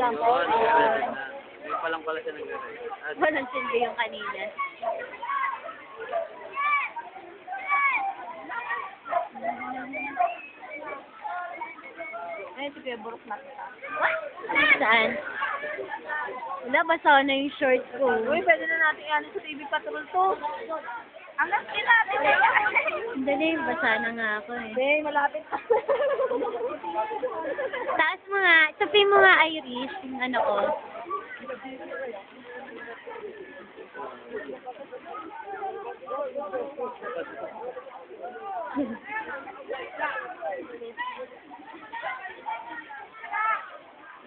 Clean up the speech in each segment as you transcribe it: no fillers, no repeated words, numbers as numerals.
sample? Ngayon pa lang pala siya nagre-ready. Walang sindi yung kanina. Ay, si Kuya Burok na kita. Saan? Wala, basa na yung short ko. Uy, pwede na natin ano sa TV Patrol to. Hanggang skin natin eh. Dali, basa na nga ako eh. Hindi, malapit. Taas mo nga, tapi mo nga Iris, yung ano ko.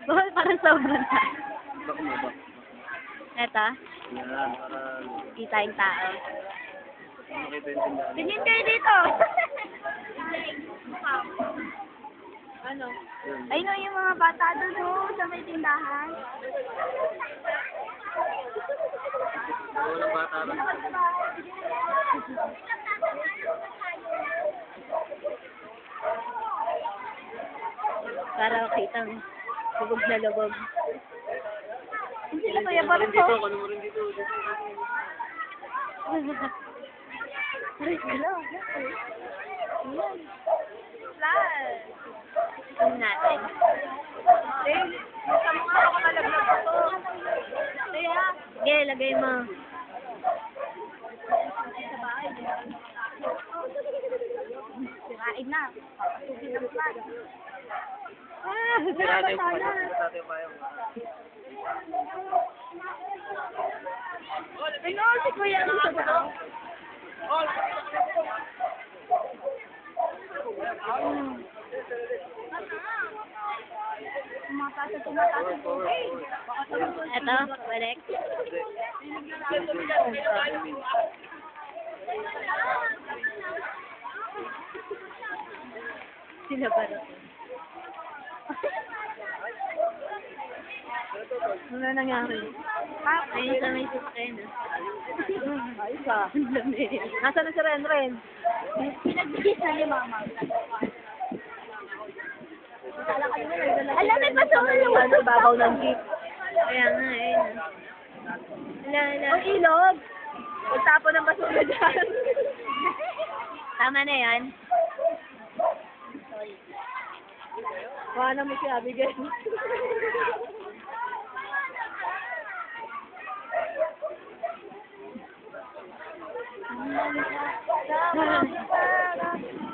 Bawal, parang sobrang taas. Baka mo ba? Eto, Yan, para kita yung tao. makita yung tindahan. Tingin kayo dito. Ano? Yan. Ayun o yung mga bata doon o, sa may tindahan. Walang bata rin. Para makita mo. Lubog na lubog. Yung sila Kuya Ano mo rin Burok dito? o. Ano mo rin dito? Hello. Flash. Tingnan natin. Eh, sa mga nakakalaglag ko to. Kaya, Sige, lagay mo. sirain na. Tubig ng flash. Dati pa yung Ano, si Kuya ano sa daw? Tumataas ang tubig. Eto, balik. Sila ba rin? Ano nangyari? Ayun sa may sustain. Ayos ah. Nasaan na si Renren? Pinagbigis na ni Mama. Alam, may pasok ano, babaw ng jeep. Kaya nga, ayun. Wala, wala. O ilog. Magtapo ng basura dyan. Tama na yan. Paano mo si Abigail?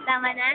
Tama na?